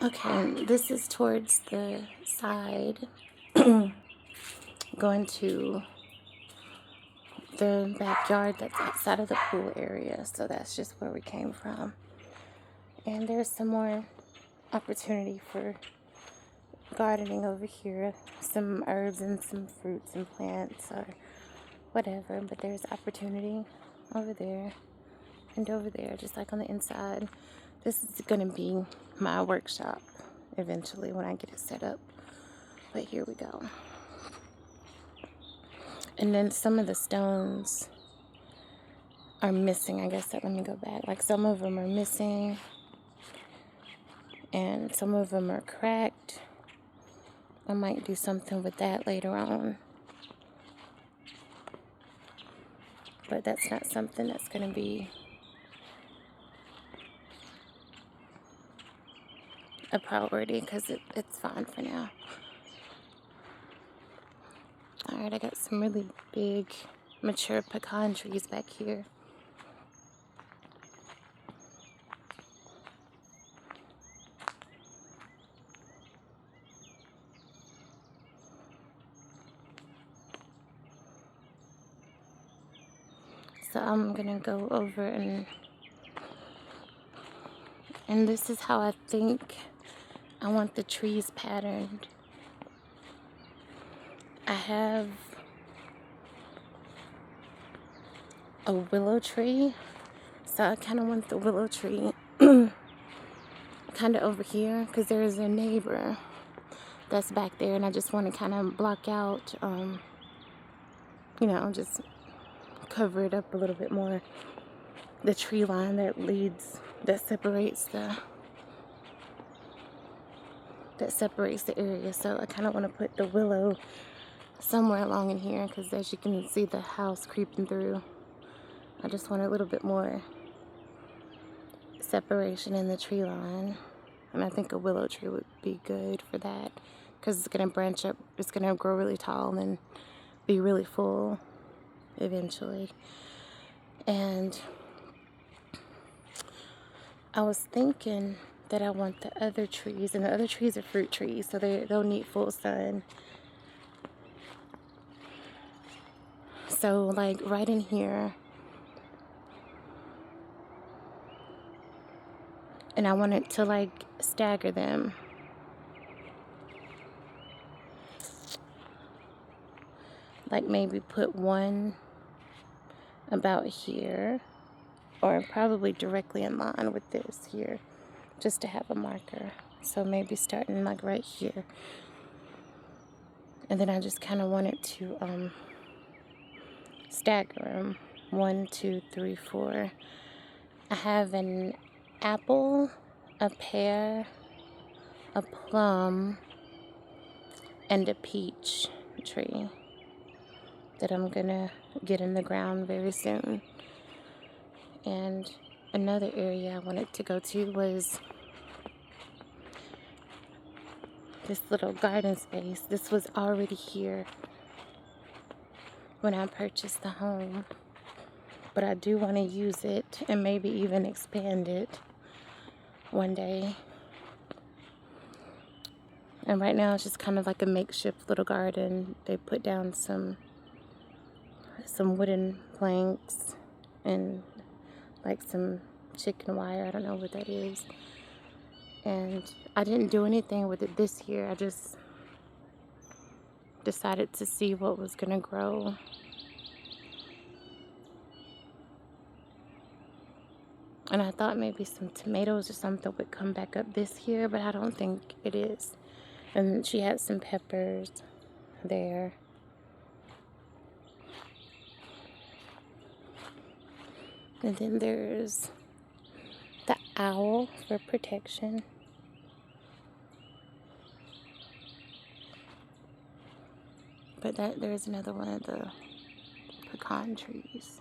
Okay, this is towards the side, going to the backyard that's outside of the pool area. So that's just where we came from. And there's some more opportunity for gardening over here. Some herbs and some fruits and plants or whatever. But there's opportunity over there and over there, just like on the inside. This is going to be my workshop eventually when I get it set up. But here we go. And then some of the stones are missing. I guess let me go back. Like some of them are missing and some of them are cracked. I might do something with that later on. But that's not something that's going to be a priority because it's fine for now. Alright, I got some really big mature pecan trees back here. So I'm gonna go over and this is how I think I want the trees patterned. I have a willow tree, so I kind of want the willow tree kind of over here because there's a neighbor that's back there, and I just want to kind of block out, just cover it up a little bit more. The tree line that separates the area. So I kind of want to put the willow somewhere along in here because as you can see the house creeping through. I just want a little bit more separation in the tree line. And I think a willow tree would be good for that because it's going to branch up. It's going to grow really tall and then be really full eventually. And I was thinking that I want the other trees, and the other trees are fruit trees, so they'll need full sun. So like right in here, and I wanted to like stagger them. Like maybe put one about here, or probably directly in line with this here, just to have a marker. So maybe starting like right here. And then I just kind of wanted to stagger them. 1, 2, 3, 4. I have an apple, a pear, a plum, and a peach tree that I'm gonna get in the ground very soon. And another area I wanted to go to was this little garden space. This was already here when I purchased the home, but I do want to use it and maybe even expand it one day. And right now it's just kind of like a makeshift little garden. They put down some wooden planks and like some chicken wire. I don't know what that is. And I didn't do anything with it this year. I just decided to see what was gonna grow. And I thought maybe some tomatoes or something would come back up this year, but I don't think it is. And she had some peppers there. And then there's the owl for protection. But there's another one of the pecan trees.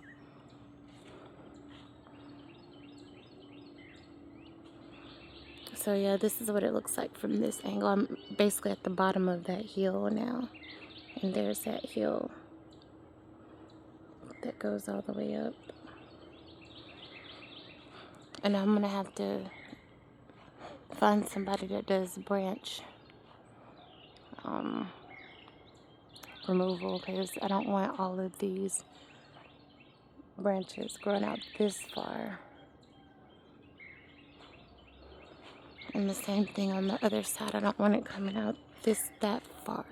So yeah, this is what it looks like from this angle. I'm basically at the bottom of that hill now. And there's that hill that goes all the way up. And I'm gonna have to find somebody that does branch removal, because I don't want all of these branches growing out this far. And the same thing on the other side. I don't want it coming out that far.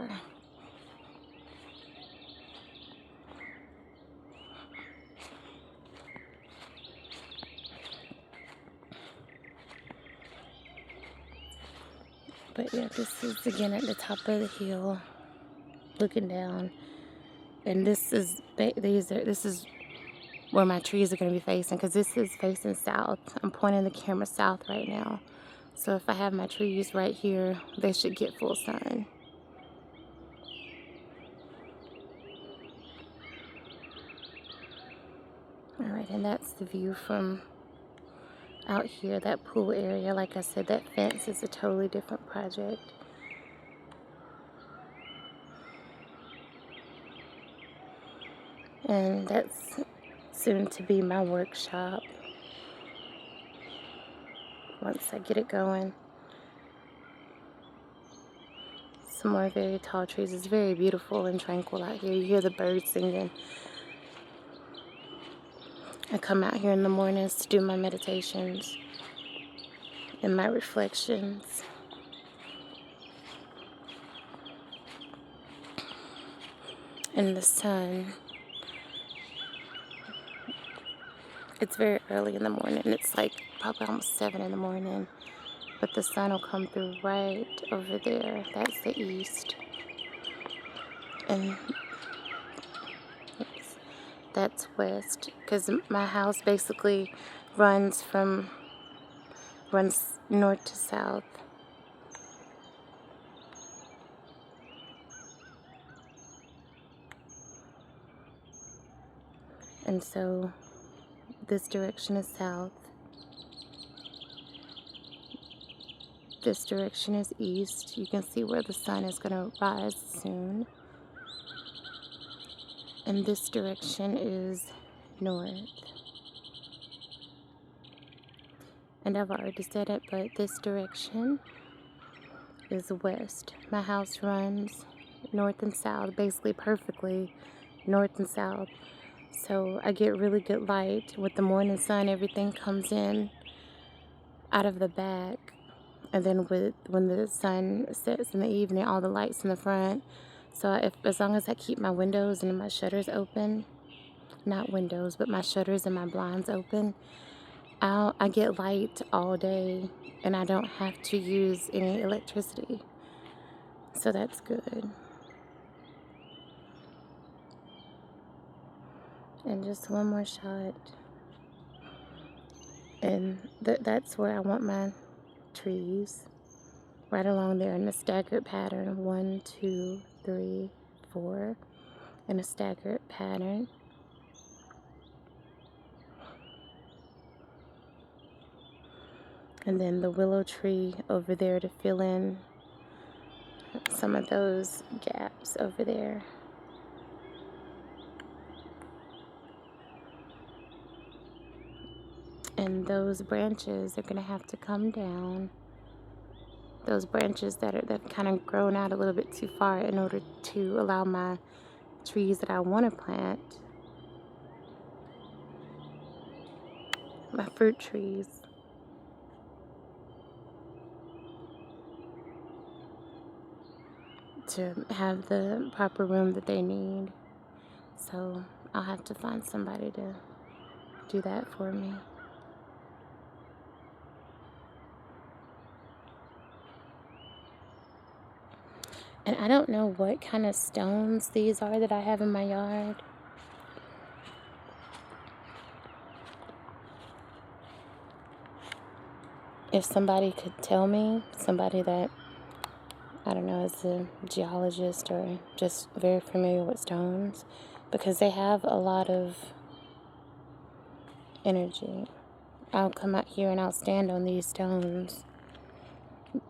But yeah, this is again at the top of the hill, looking down, and this is where my trees are going to be facing, because this is facing south. I'm pointing the camera south right now, so if I have my trees right here, they should get full sun. All right, and that's the view from out here, that pool area. Like I said, that fence is a totally different project. And that's soon to be my workshop once I get it going. Some more very tall trees. It's very beautiful and tranquil out here. You hear the birds singing. I come out here in the mornings to do my meditations and my reflections. And the sun, it's very early in the morning. It's like probably almost 7 in the morning. But the sun will come through right over there. That's the east. And that's west. Because my house basically runs north to south. And so this direction is south. This direction is east. You can see where the sun is going to rise soon. And this direction is north. And I've already said it, but this direction is west. My house runs north and south, basically perfectly north and south. So I get really good light. With the morning sun, everything comes in out of the back. And then when the sun sets in the evening, all the lights in the front. So as long as I keep my windows and my shutters open, not windows, but my shutters and my blinds open, I get light all day, and I don't have to use any electricity. So that's good. And just one more shot. And that's where I want my trees, right along there in a staggered pattern. 1, 2, 3, 4, in a staggered pattern. And then the willow tree over there to fill in some of those gaps over there. And those branches are going to have to come down. Those branches that kind of grown out a little bit too far in order to allow my trees that I want to plant, my fruit trees, to have the proper room that they need. So I'll have to find somebody to do that for me. And I don't know what kind of stones these are that I have in my yard. If somebody could tell me, somebody that, I don't know, is a geologist or just very familiar with stones, because they have a lot of energy. I'll come out here and I'll stand on these stones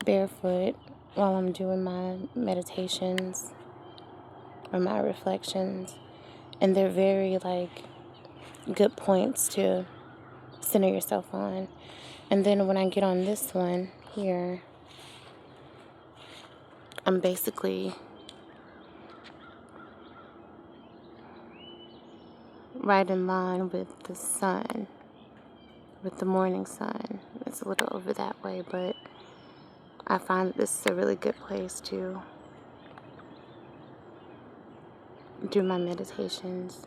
barefoot while I'm doing my meditations or my reflections, and they're very good points to center yourself on. And then when I get on this one, here, I'm basically right in line with the sun, with the morning sun. It's a little over that way, but I find that this is a really good place to do my meditations.